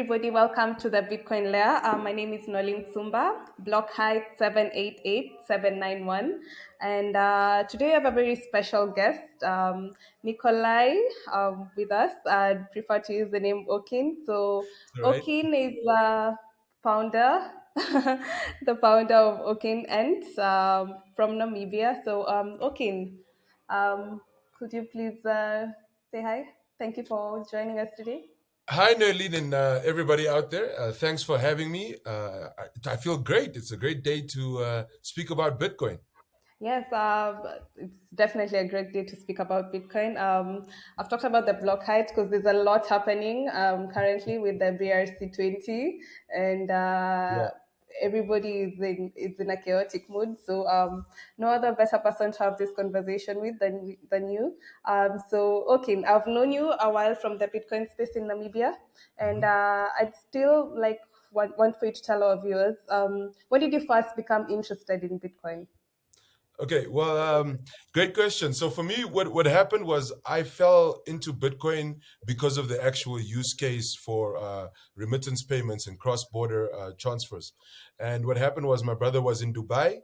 everybody. Welcome to the Bitcoin layer. My name is Noelyne Sumba, block height 788-791. And today I have a very special guest, Nikolai, with us. I prefer to use the name Okin. So All right. Okin is founder, the founder of Okin and from Namibia. So Okin, could you please say hi? Thank you for joining us today. Hi, Noelyne, and everybody out there. Thanks for having me. I feel great. It's a great day to speak about Bitcoin. Yes, it's definitely a great day to speak about Bitcoin. I've talked about the block height because there's a lot happening currently with the BRC20, and Yeah. everybody is in a chaotic mood. So no other better person to have this conversation with than you. Okay, I've known you a while from the Bitcoin space in Namibia, and Mhm. I'd still like want for you to tell our viewers when did you first become interested in Bitcoin? Okay. Well, great question. So for me, what happened was I fell into Bitcoin because of the actual use case for remittance payments and cross-border transfers. And what happened was my brother was in Dubai,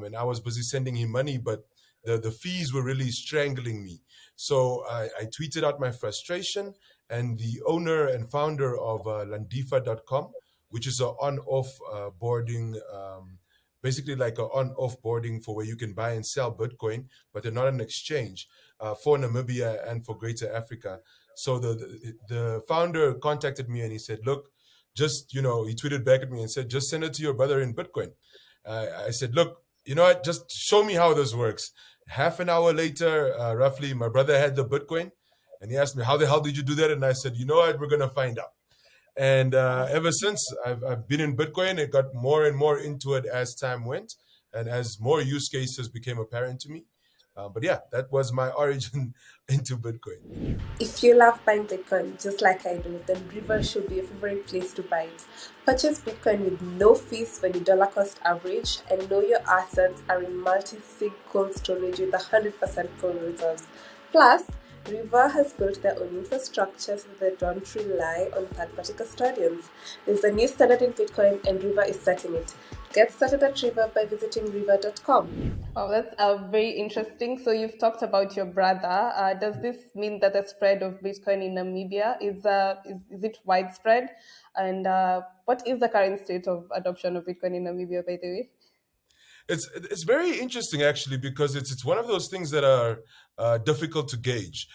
and I was busy sending him money, but the fees were really strangling me. So I tweeted out my frustration, and the owner and founder of Landifa.com, which is an on-off boarding. Basically like a on-off boarding for where you can buy and sell Bitcoin, but they're not an exchange for Namibia and for Greater Africa. So the founder contacted me and he said, "Look, just he tweeted back at me and said, just send it to your brother in Bitcoin." I said, "Look, you know what? Just show me how this works." Half an hour later, roughly, my brother had the Bitcoin, and he asked me, "How the hell did you do that?" And I said, "You know what? We're gonna find out." And ever since, I've been in Bitcoin. It got more and more into it as time went, and as more use cases became apparent to me. But yeah, that was my origin into Bitcoin. If you love buying Bitcoin just like I do, then River should be your favorite place to buy it. Purchase Bitcoin with no fees when the dollar cost average, and know your assets are in multi-sig cold storage with 100% full reserves. Plus, River has built their own infrastructure so they don't rely on third-party custodians. There's a new standard in Bitcoin, and River is setting it. Get started at River by visiting river.com. Oh, that's very interesting. So you've talked about your brother. Does this mean that the spread of Bitcoin in Namibia is it widespread? And what is the current state of adoption of Bitcoin in Namibia, by the way? It's very interesting actually because it's one of those things that are difficult to gauge.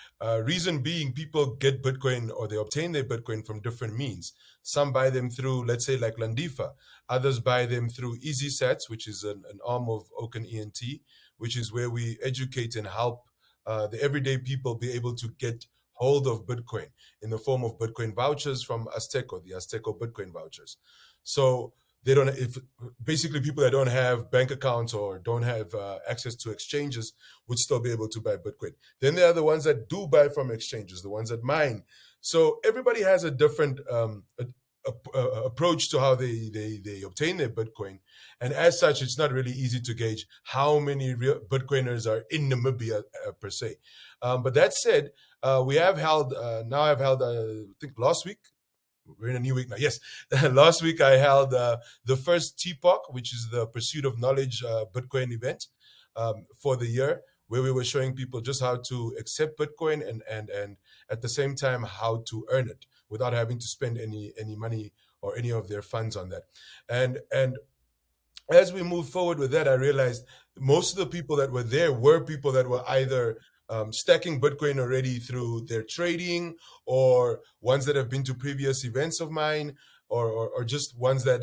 Reason being, people get Bitcoin or they obtain their Bitcoin from different means. Some buy them through, let's say, like Landifa. Others buy them through Easy Sats, which is an arm of Okin ENT, which is where we educate and help the everyday people be able to get hold of Bitcoin in the form of Bitcoin vouchers from Azteco, the Azteco Bitcoin vouchers. So they don't if basically people that don't have bank accounts or don't have access to exchanges would still be able to buy Bitcoin. Then there are the ones that do buy from exchanges, the ones that mine. So everybody has a different approach to how they obtain their Bitcoin, and as such, it's not really easy to gauge how many real Bitcoiners are in Namibia per se. But that said, we have held now. I've held I think last week. We're in a new week now. Yes, last week I held the first TPOC, which is the Pursuit of Knowledge Bitcoin event for the year, where we were showing people just how to accept Bitcoin and at the same time how to earn it without having to spend any money or any of their funds on that. And as we moved forward with that, I realized most of the people that were there were people that were either stacking Bitcoin already through their trading, or ones that have been to previous events of mine, or just ones that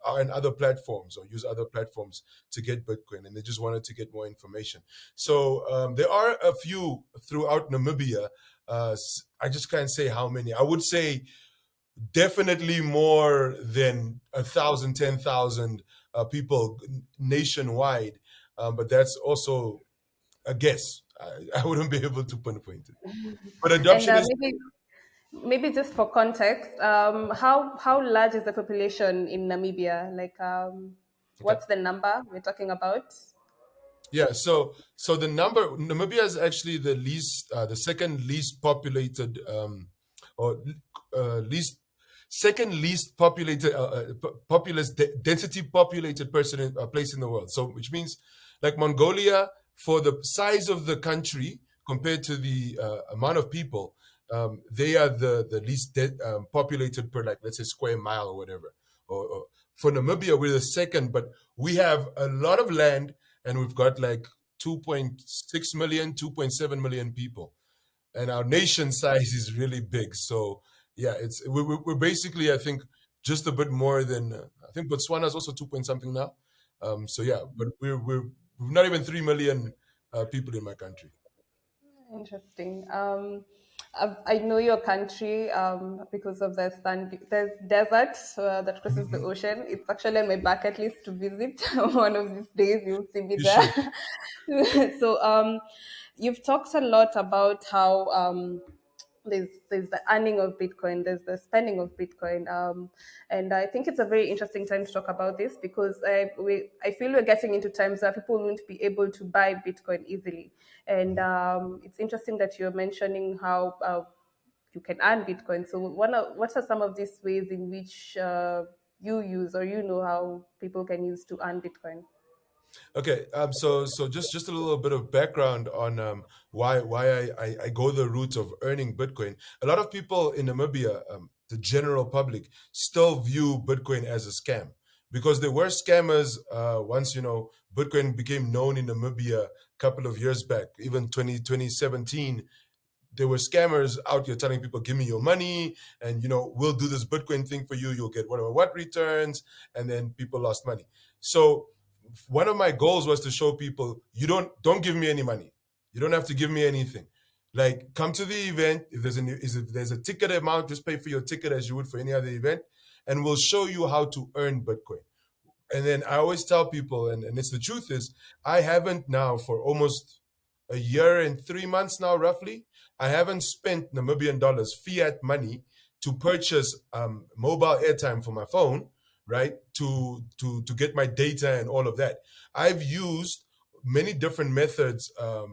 are in other platforms or use other platforms to get Bitcoin, and they just wanted to get more information. So there are a few throughout Namibia. I just can't say how many. I would say definitely more than 1,000, 10,000 people nationwide. But that's also a guess. I wouldn't be able to pinpoint it. But And adoption is maybe just for context, how large is the population in Namibia? Like, okay. what's the number we're talking about? Yeah. So the number Namibia is actually the second least populated or least second least populated, density populated place in the world. So, which means like Mongolia, for the size of the country compared to the amount of people, they are the least populated per, like, let's say, square mile or whatever. Or for Namibia, we're the second, but we have a lot of land and we've got like 2.6 million, 2.7 million people, and our nation size is really big. So yeah, we're basically, I think, just a bit more than I think Botswana is also 2 point something now. So yeah, but we're not even 3 million people in my country. Interesting. I know your country because of the there's desert that crosses the Mhm. ocean. It's actually on my bucket list to visit. One of these days, you'll see me You there. should. So, you've talked a lot about how there's the earning of Bitcoin, there's the spending of Bitcoin, and I think it's a very interesting time to talk about this because I feel we're getting into times where people won't be able to buy Bitcoin easily, and it's interesting that you're mentioning how you can earn Bitcoin. So, what are some of these ways in which you use or you know how people can use to earn Bitcoin? Okay, so just a little bit of background on why I go the route of earning Bitcoin. A lot of people in Namibia, the general public, still view Bitcoin as a scam because there were scammers once Bitcoin became known in Namibia a couple of years back, even 2017. There were scammers out here telling people, give me your money and we'll do this Bitcoin thing for you, you'll get whatever what returns, and then people lost money. So one of my goals was to show people, you don't give me any money, you don't have to give me anything. Like, come to the event. If there's a ticket amount, just pay for your ticket as you would for any other event, and we'll show you how to earn Bitcoin. And then I always tell people, and it's the truth is, I haven't now for almost a year and 3 months now, roughly, I haven't spent Namibian dollars, fiat money, to purchase mobile airtime for my phone, right? To get my data and all of that. I've used many different methods,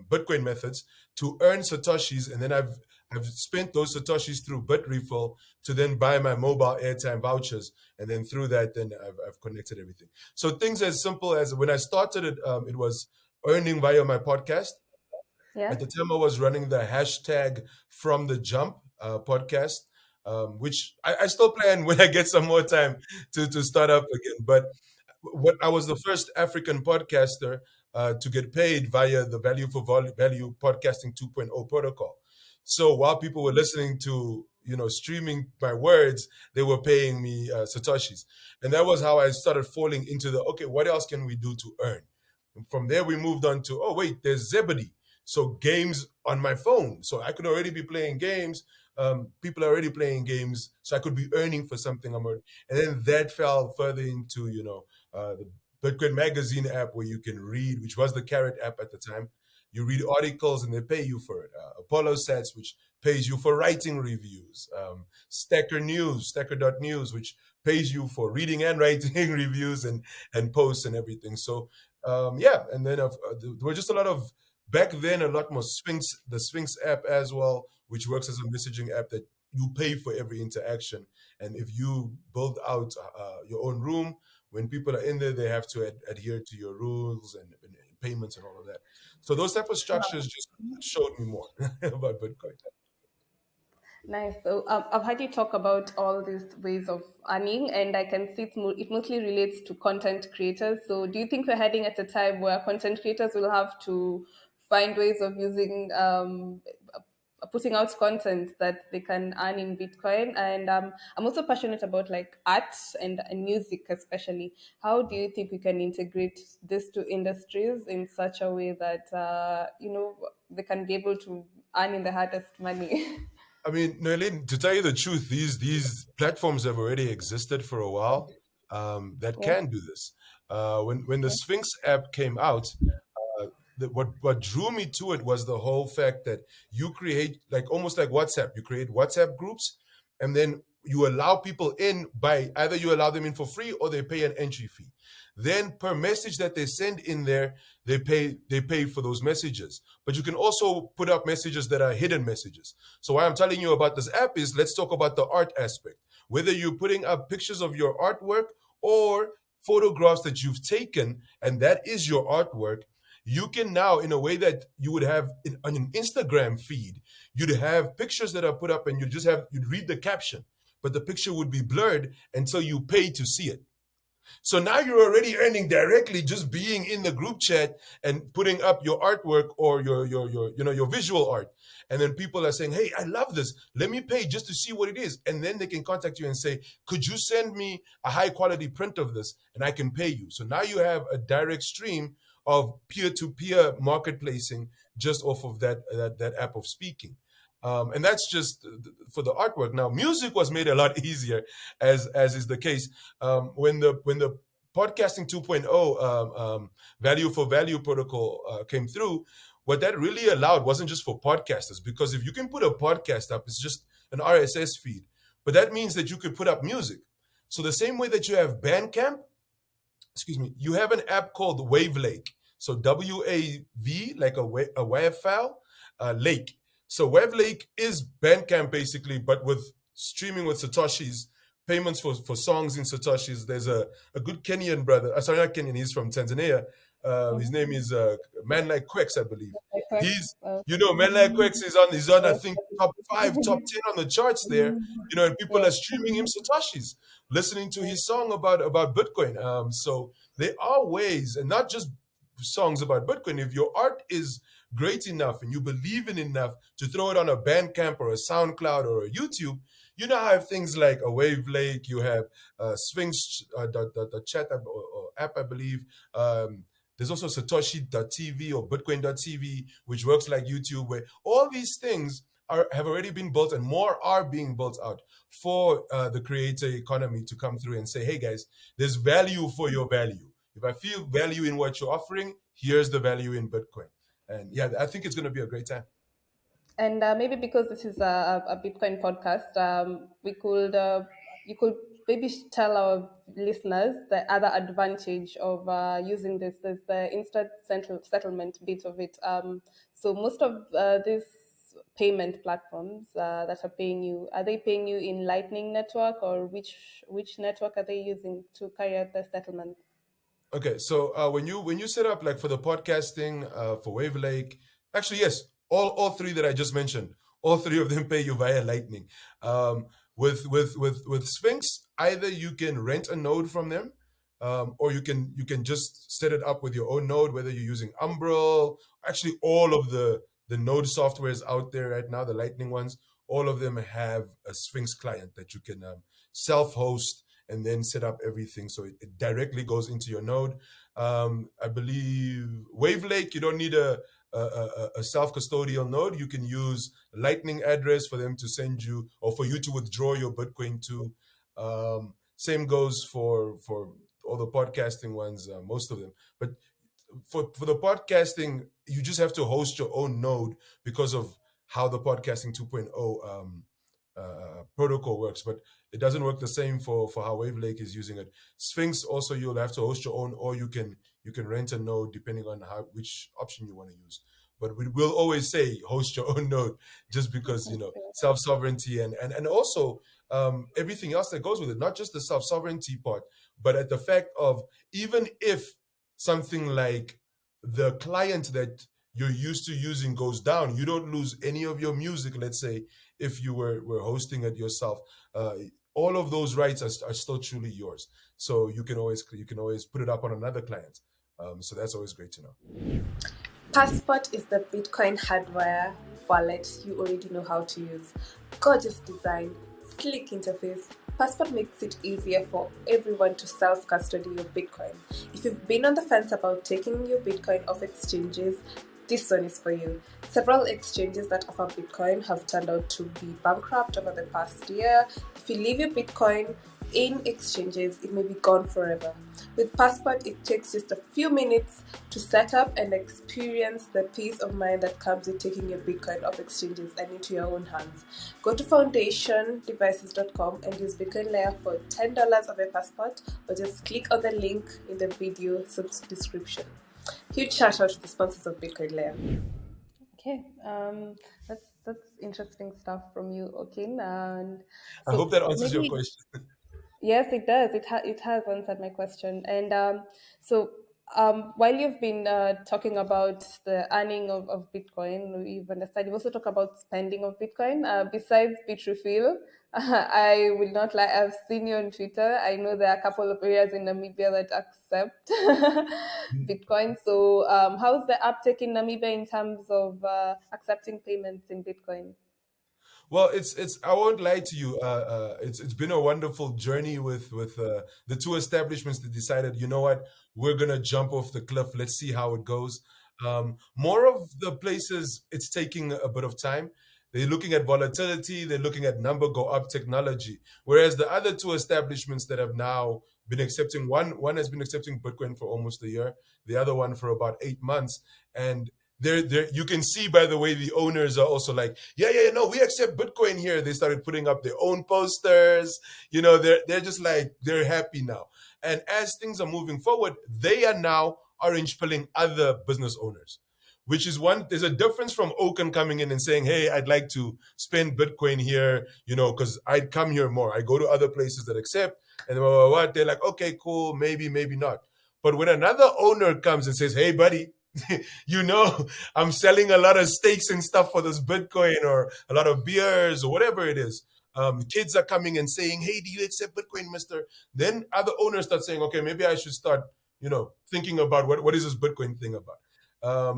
Bitcoin methods, to earn satoshis, and then I've spent those satoshis through Bitrefill to then buy my mobile airtime vouchers, and then through that, then I've connected everything. So things as simple as when I started it was earning via my podcast. Yeah. At the time, I was running the hashtag From the Jump podcast, which I still plan when I get some more time to start up again. But what I was the first African podcaster to get paid via the Value Podcasting 2.0 protocol. So while people were listening to streaming my words, they were paying me satoshis, and that was how I started falling into the okay. What else can we do to earn? And from there, we moved on to oh wait, there's Zebedee. So games on my phone. So I could already be playing games. People are already playing games, so I could be earning for something. And then that fell further into the Bitcoin Magazine app where you can read, which was the Carrot app at the time. You read articles and they pay you for it. Apollo Sats, which pays you for writing reviews. Stacker News, which pays you for reading and writing reviews and posts and everything. So yeah, and then there were just a lot of back then a lot more the Sphinx app as well, which works as a messaging app that you pay for every interaction. And if you build out your own room, when people are in there, they have to adhere to your rules and payments and all of that. So those type of structures just showed me more about Bitcoin. Nice. So I've heard you talk about all these ways of earning, and I can see it mostly relates to content creators. So do you think we're heading at a time where content creators will have to find ways of using putting out content that they can earn in Bitcoin? And I'm also passionate about like art and music, especially. How do you think we can integrate these two industries in such a way that they can be able to earn in the hardest money? I mean, Noelyne, to tell you the truth, these platforms have already existed for a while that Yeah. can do this. When the Yeah. Sphinx app came out, what drew me to it was the whole fact that you create like almost like WhatsApp. You create WhatsApp groups, and then you allow people in by either you allow them in for free or they pay an entry fee. Then per message that they send in there, they pay for those messages. But you can also put up messages that are hidden messages. So why I'm telling you about this app is let's talk about the art aspect. whether you're putting up pictures of your artwork or photographs that you've taken, and that is your artwork. You can now, in a way that you would have on an Instagram feed, you'd have pictures that are put up and you'd read the caption, but the picture would be blurred until you pay to see it. So now you're already earning directly just being in the group chat and putting up your artwork or your visual art. And then people are saying, "Hey, I love this. Let me pay just to see what it is." And then they can contact you and say, "Could you send me a high quality print of this and I can pay you?" So now you have a direct stream of peer-to-peer marketplacing just off of that app of speaking. And that's just for the artwork. Now, music was made a lot easier, as is the case when the podcasting 2.0 value for value protocol came through. What that really allowed wasn't just for podcasters, because if you can put a podcast up, it's just an RSS feed, but that means that you could put up music. So the same way that you have Bandcamp, you have an app called Wavelake. So WAV, like a WAV file, lake. So Wavelake is Bandcamp basically, but with streaming with Satoshis, payments for songs in Satoshis. There's a good Kenyan brother. Sorry, not Kenyan. He's from Tanzania. His name is Man Like Quex, I believe. He's Man Like Quex is on I think top 5, top 10 on the charts there. And people are streaming him Satoshis, listening to his song about Bitcoin. So there are ways, and not just songs about Bitcoin. If your art is great enough and you believe in enough to throw it on a Bandcamp or a SoundCloud or a YouTube, you now have things like a Wavelake, you have Sphinx, the chat app, or app, I believe. There's also Satoshi.tv or Bitcoin.tv, which works like YouTube, where all these things have already been built and more are being built out for the creator economy to come through and say, "Hey guys, there's value for your value. If I feel value in what you're offering, here's the value in Bitcoin." And yeah, I think it's going to be a great time. And maybe because this is a Bitcoin podcast, you could maybe tell our listeners the other advantage of using this. There's the instant settlement bit of it. So most of these payment platforms that are paying you, are they paying you in Lightning Network, or which network are they using to carry out the settlement? Okay, so when you set up like for the podcasting, for Wavelake, actually yes, all three that I just mentioned, all three of them pay you via Lightning. With Sphinx, either you can rent a node from them, or you can just set it up with your own node, whether you're using Umbrel. Actually, all of the node softwares out there right now, the Lightning ones, all of them have a Sphinx client that you can self-host and then set up everything so it directly goes into your node. I believe Wavelake, you don't need a self-custodial node. You can use a Lightning address for them to send you, or for you to withdraw your Bitcoin to. Same goes for all the podcasting ones, most of them. But for the podcasting, you just have to host your own node because of how the podcasting 2.0 protocol works, but it doesn't work the same for how Wavelake is using it. Sphinx also, you'll have to host your own, or you can rent a node depending on which option you want to use. But we will always say host your own node, just because self sovereignty and also everything else that goes with it, not just the self sovereignty part, but at the fact of, even if something like the client that you're used to using goes down, you don't lose any of your music. Let's say if you were hosting it yourself, all of those rights are still truly yours. So you can always put it up on another client. So that's always great to know. Passport is the Bitcoin hardware wallet you already know how to use. Gorgeous design, sleek interface. Passport makes it easier for everyone to self-custody your Bitcoin. If you've been on the fence about taking your Bitcoin off exchanges, this one is for you. Several exchanges that offer Bitcoin have turned out to be bankrupt over the past year. If you leave your Bitcoin in exchanges, it may be gone forever. With Passport, it takes just a few minutes to set up and experience the peace of mind that comes with taking your Bitcoin off exchanges and into your own hands. Go to foundationdevices.com and use BitcoinLayer for $10 of your Passport, or just click on the link in the video description. Huge shout out to the sponsors of BitcoinLayer. Okay, That's interesting stuff from you, Okin. And I so hope that answers your maybe question. yes, it does. It has answered my question. And so while you've been talking about the earning of Bitcoin, we've understood. You also talk about spending of Bitcoin. Besides Bitrefill, I will not lie. I've seen you on Twitter. I know there are a couple of areas in Namibia that accept Bitcoin. So how's the uptake in Namibia in terms of accepting payments in Bitcoin? Well, it's I won't lie to you. It's been a wonderful journey with the two establishments that decided, you know what, we're gonna jump off the cliff. Let's see how it goes. More of the places, it's taking a bit of time. They're looking at volatility. They're looking at number go up technology. Whereas the other two establishments that have now been accepting, one has been accepting Bitcoin for almost a year, the other one for about 8 months, and there you can see by the way the owners are also like, yeah, no, we accept Bitcoin here. They started putting up their own posters. They're just like, they're happy now. And as things are moving forward, they are now orange pilling other business owners, which is one. There's a difference from Okin coming in and saying, hey, I'd like to spend Bitcoin here, because I'd come here more. I go to other places that accept, and what they're like, okay, cool, maybe not. But when another owner comes and says, hey, buddy, I'm selling a lot of steaks and stuff for this Bitcoin, or a lot of beers, or whatever it is. Kids are coming and saying, hey, do you accept Bitcoin, mister? Then other owners start saying, okay, maybe I should start, thinking about what is this Bitcoin thing about.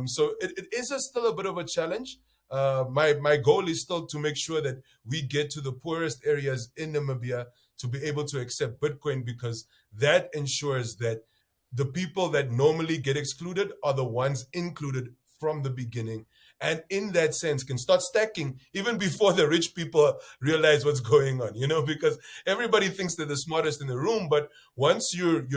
So it is still a bit of a challenge. My goal is still to make sure that we get to the poorest areas in Namibia to be able to accept Bitcoin, because that ensures that the people that normally get excluded are the ones included from the beginning, and in that sense can start stacking even before the rich people realize what's going on, because everybody thinks they're the smartest in the room. But once you've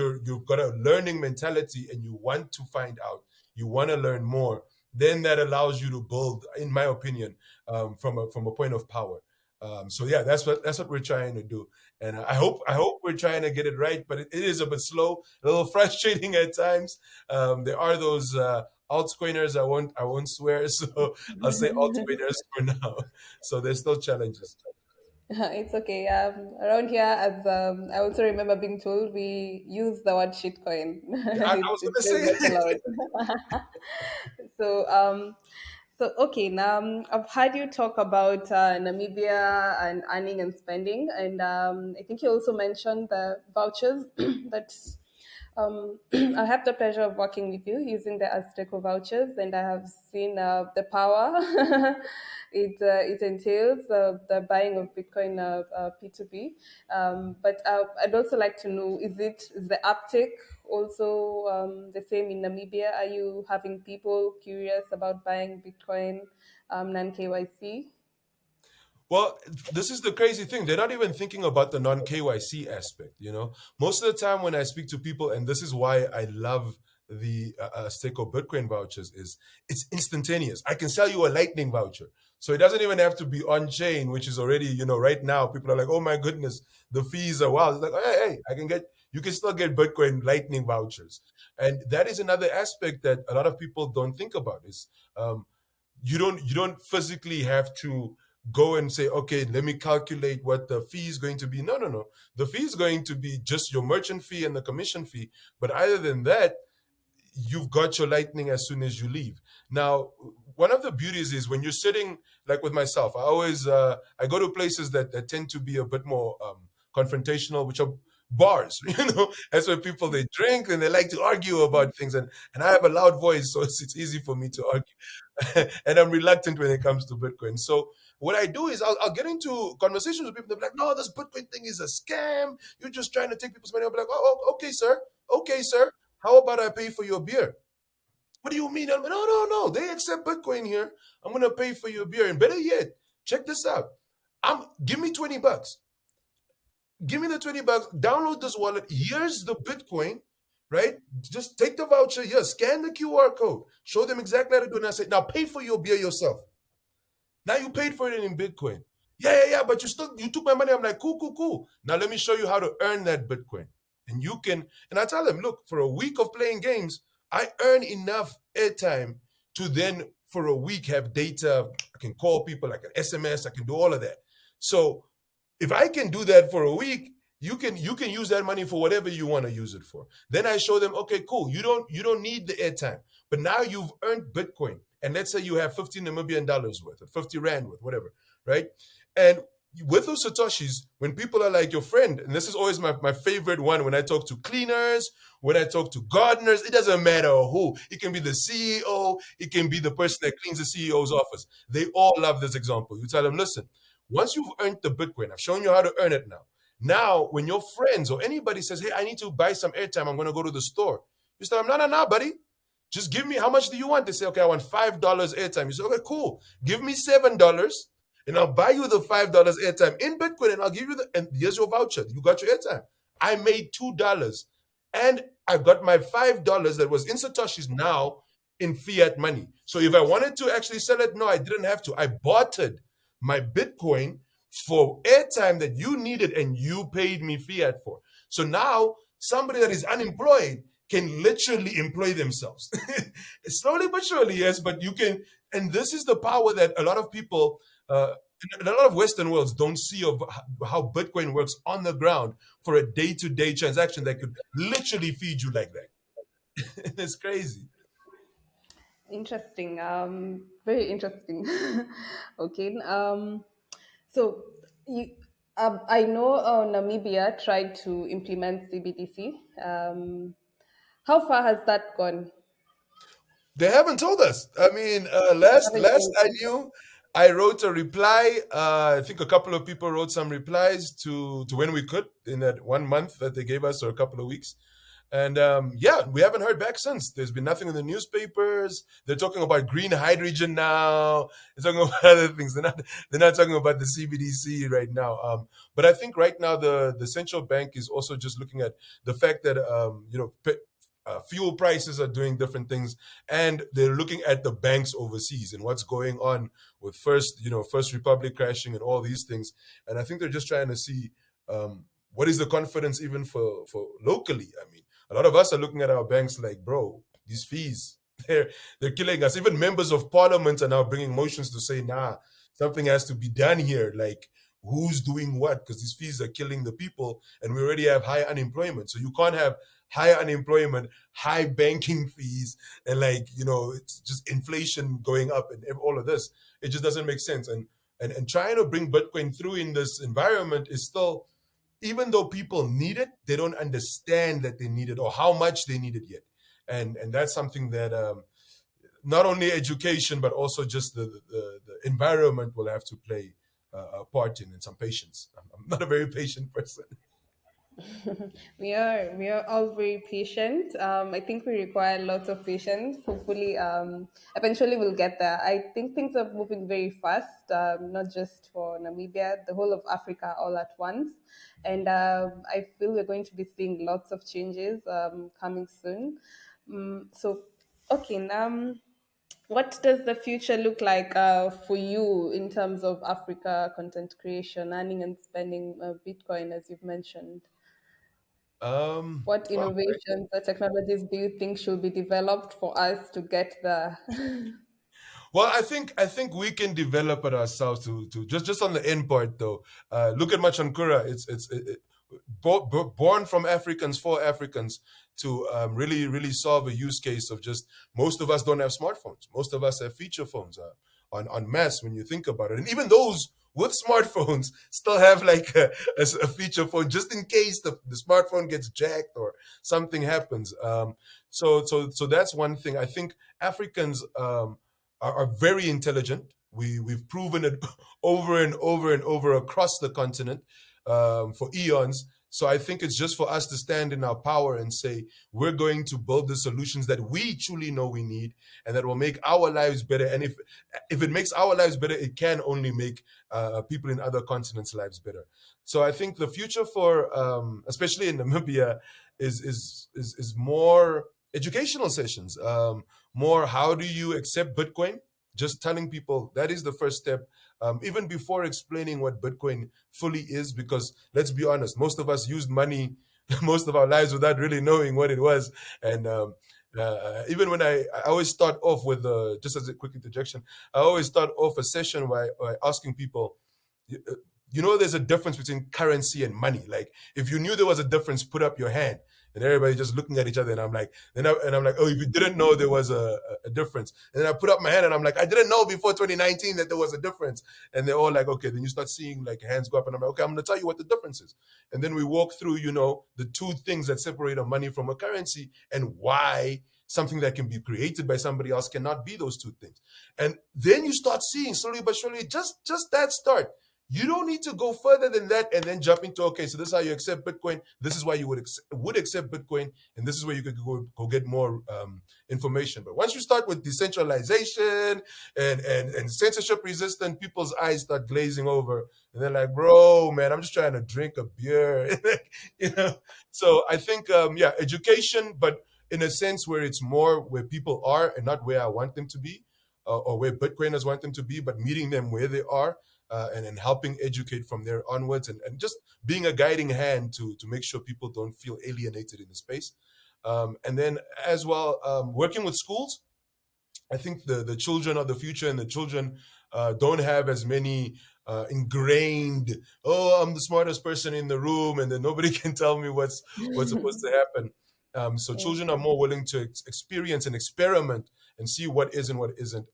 got a learning mentality and you want to find out, you want to learn more, then that allows you to build, in my opinion, from a point of power. So yeah, that's what we're trying to do, and I hope we're trying to get it right. But it is a bit slow, a little frustrating at times. There are those altcoiners. I won't swear, so I'll say altcoiners for now. So there's still challenges. It's okay. Around here, as I also remember being told, we use the word shitcoin. Yeah, I it's, was it's gonna very say much allowed. So, okay, now I've heard you talk about Namibia and earning and spending, and I think you also mentioned the vouchers that I have the pleasure of working with you using the Azteco vouchers, and I have seen the power it entails, the buying of Bitcoin P2P. But I'd also like to know, is the uptake also the same in Namibia? Are you having people curious about buying Bitcoin non KYC? Well, this is the crazy thing. They're not even thinking about the non KYC aspect. Most of the time when I speak to people, and this is why I love the Stako Bitcoin vouchers, is it's instantaneous. I can sell you a Lightning voucher, so it doesn't even have to be on chain, which is already, right now people are like, oh my goodness, the fees are wild. It's like, hey, you can still get Bitcoin Lightning vouchers, and that is another aspect that a lot of people don't think about. Is you don't physically have to go and say, okay, let me calculate what the fee is going to be. No. The fee is going to be just your merchant fee and the commission fee. But other than that, you've got your lightning as soon as you leave. Now, one of the beauties is when you're sitting, like with myself, I go to places that tend to be a bit more confrontational, which are bars. That's where people, they drink and they like to argue about things, and I have a loud voice, so it's easy for me to argue. And I'm reluctant when it comes to Bitcoin. So what I do is I'll get into conversations with people. They'll be like, no, this Bitcoin thing is a scam. You're just trying to take people's money. I'll be like, oh, okay, sir. Okay, sir. How about I pay for your beer? What do you mean? I'm like, no. They accept Bitcoin here. I'm gonna pay for your beer. And better yet, check this out. Give me $20. Give me the $20. Download this wallet. Here's the Bitcoin, right? Just take the voucher here, scan the QR code, show them exactly how to do it. And I say, now pay for your beer yourself. Now you paid for it in Bitcoin. Yeah, but you took my money. I'm like, cool. Now let me show you how to earn that Bitcoin. And I tell them, look, for a week of playing games, I earn enough airtime to then for a week have data. I can call people, I can SMS, I can do all of that. So if I can do that for a week, you can use that money for whatever you want to use it for. Then I show them, okay, cool. You don't need the airtime, but now you've earned Bitcoin, and let's say you have 50 Namibian dollars worth, or 50 rand worth, whatever, right? And with those satoshis, when people are like your friend, and this is always my favorite one when I talk to cleaners, when I talk to gardeners, it doesn't matter who. It can be the CEO, it can be the person that cleans the CEO's office. They all love this example. You tell them, listen, once you've earned the Bitcoin, I've shown you how to earn it now. Now, when your friends or anybody says, hey, I need to buy some airtime, I'm going to go to the store. You tell them, no, no, no, buddy. Just give me, how much do you want? They say, okay, I want $5 airtime. You say, okay, cool. Give me $7 and I'll buy you the $5 airtime in Bitcoin and I'll give you and here's your voucher. You got your airtime. I made $2 and I got my $5 that was in Satoshis now in fiat money. So if I wanted to actually sell it, no, I didn't have to. I bartered my Bitcoin for airtime that you needed and you paid me fiat for. So now somebody that is unemployed can literally employ themselves. Slowly but surely, yes, but you can. And this is the power that a lot of people, in a lot of Western worlds don't see of how Bitcoin works on the ground for a day-to-day transaction that could literally feed you like that. It's crazy. Interesting. Very interesting. Okay. So you, I know Namibia tried to implement CBDC. How far has that gone? They haven't told us. I mean, They last haven't last told I you. knew, I wrote a reply. I think a couple of people wrote some replies to when we could in that 1 month that they gave us, or a couple of weeks. And yeah, we haven't heard back since. There's been nothing in the newspapers. They're talking about green hydrogen now. They're talking about other things. They're not talking about the CBDC right now. But I think right now the central bank is also just looking at the fact that fuel prices are doing different things, and they're looking at the banks overseas and what's going on with First Republic crashing and all these things. And I think they're just trying to see what is the confidence even for locally. I mean, a lot of us are looking at our banks like, bro, these fees, they're killing us. Even members of parliament are now bringing motions to say, nah, something has to be done here. Like, who's doing what? Because these fees are killing the people, and we already have high unemployment. So you can't have high unemployment, high banking fees, and it's just inflation going up and all of this. It just doesn't make sense. And trying to bring Bitcoin through in this environment is still, even though people need it, they don't understand that they need it or how much they need it yet. And that's something that not only education but also just the environment will have to play a part in, and some patience. I'm not a very patient person. We are all very patient. I think we require lots of patience. Hopefully, eventually we'll get there. I think things are moving very fast, not just for Namibia, the whole of Africa all at once. And I feel we're going to be seeing lots of changes coming soon. So, okay, what does the future look like for you in terms of Africa content creation, earning and spending Bitcoin, as you've mentioned? What Well, innovations or technologies do you think should be developed for us to get there? Well, I think we can develop it ourselves to just on the end part though. Look at Machankura. It's born from Africans for Africans to really really solve a use case of just, most of us don't have smartphones. Most of us have feature phones on mass when you think about it, and even those with smartphones still have like a feature phone just in case the smartphone gets jacked or something happens. So that's one thing. I think Africans are very intelligent. We've proven it over and over and over across the continent for eons. So I think it's just for us to stand in our power and say we're going to build the solutions that we truly know we need and that will make our lives better. And if it makes our lives better, it can only make people in other continents' lives better. So I think the future for especially in Namibia is more educational sessions. More, how do you accept Bitcoin? Just telling people that is the first step, even before explaining what Bitcoin fully is, because let's be honest, most of us used money most of our lives without really knowing what it was. And Even when I always start off with just as a quick interjection, I always start off a session by asking people, you, uh, you know, there's a difference between currency and money. Like, if you knew there was a difference, put up your hand. And everybody just looking at each other, and I'm like, oh, if you didn't know there was a difference, and then I put up my hand, and I'm like, I didn't know before 2019 that there was a difference, and they're all like, okay. Then you start seeing like hands go up, and I'm like, okay, I'm going to tell you what the difference is, and then we walk through, the two things that separate a money from a currency, and why something that can be created by somebody else cannot be those two things. And then you start seeing slowly but surely just that start. You don't need to go further than that and then jump into, okay, so this is how you accept Bitcoin. This is why you would accept Bitcoin, and this is where you could go get more information. But once you start with decentralization and censorship resistant, people's eyes start glazing over, and they're like, bro, man, I'm just trying to drink a beer, you know. So I think, education, but in a sense where it's more where people are and not where I want them to be, or where Bitcoiners want them to be, but meeting them where they are, and then helping educate from there onwards, and just being a guiding hand to make sure people don't feel alienated in the space. And then as well, working with schools. I think the children are the future, and the children don't have as many ingrained, oh, I'm the smartest person in the room, and then nobody can tell me what's supposed to happen. So Yeah. children are more willing to experience and experiment and see what is and what isn't,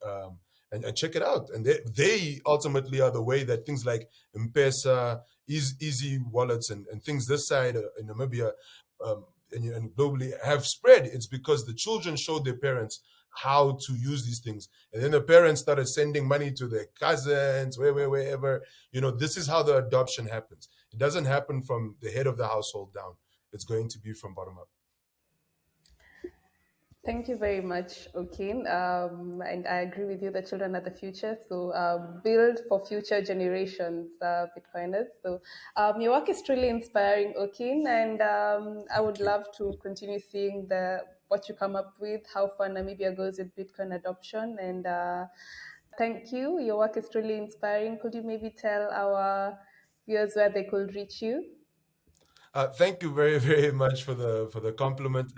and check it out. And they ultimately are the way that things like M-Pesa, easy wallets, and things this side in Namibia, and globally have spread. It's because the children showed their parents how to use these things, and then the parents started sending money to their cousins, wherever. This is how the adoption happens. It doesn't happen from the head of the household down. It's going to be from bottom up. Thank you very much, Okin. And I agree with you that children are the future. So build for future generations, Bitcoiners. So your work is truly inspiring, Okin. And I would love to continue seeing what you come up with, how far Namibia goes with Bitcoin adoption. And thank you. Your work is truly inspiring. Could you maybe tell our viewers where they could reach you? Thank you very, very much for the compliment.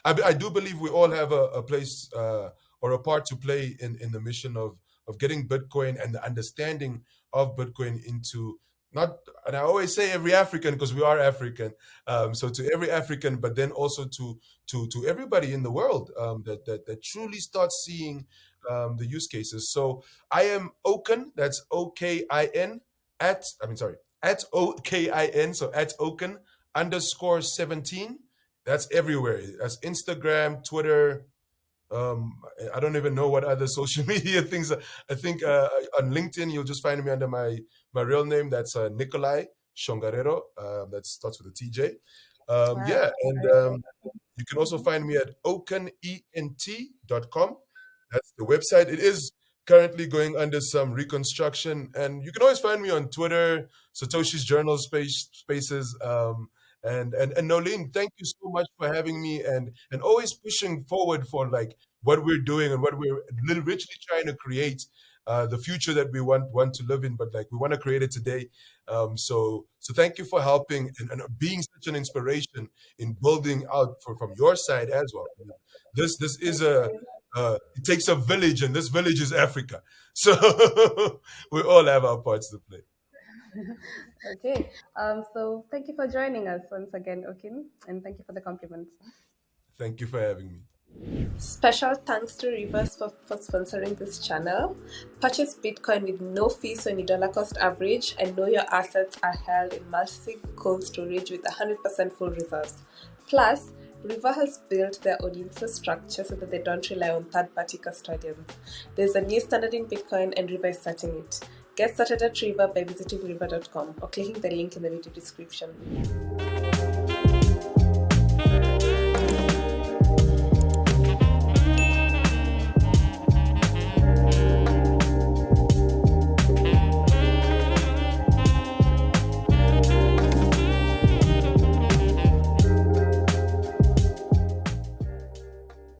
I do believe we all have a place, or a part to play in the mission of getting Bitcoin and the understanding of Bitcoin into, not, and I always say every African, because we are African. So to every African, but then also to everybody in the world, that truly starts seeing the use cases. So I am Okin. That's OKIN at OKIN. So at Okin _17. That's everywhere. That's Instagram, Twitter. I don't even know what other social media things. I think on LinkedIn you'll just find me under my real name. That's Nikolai Tjongarero. That starts with a TJ. Wow. Yeah, and you can also find me at okenent.com. That's the website. It is currently going under some reconstruction, and you can always find me on Twitter, Satoshi's Journal Spaces. And Noelyne, thank you so much for having me, and always pushing forward for like what we're doing and what we're literally trying to create, the future that we want to live in, but like we want to create it today. So thank you for helping and being such an inspiration in building out from your side as well. This is it takes a village, and this village is Africa. So we all have our parts to play. Okay. So thank you for joining us once again, Okin, and thank you for the compliments. Thank you for having me. Special thanks to Reverse for sponsoring this channel. Purchase Bitcoin with no fees on your dollar cost average, and know your assets are held in multi-sig cold storage with 100% full reserves. Plus, River has built their own infrastructure so that they don't rely on third-party custodians. There's a new standard in Bitcoin, and River is starting it. Get started at River by visiting river.com or clicking the link in the video description.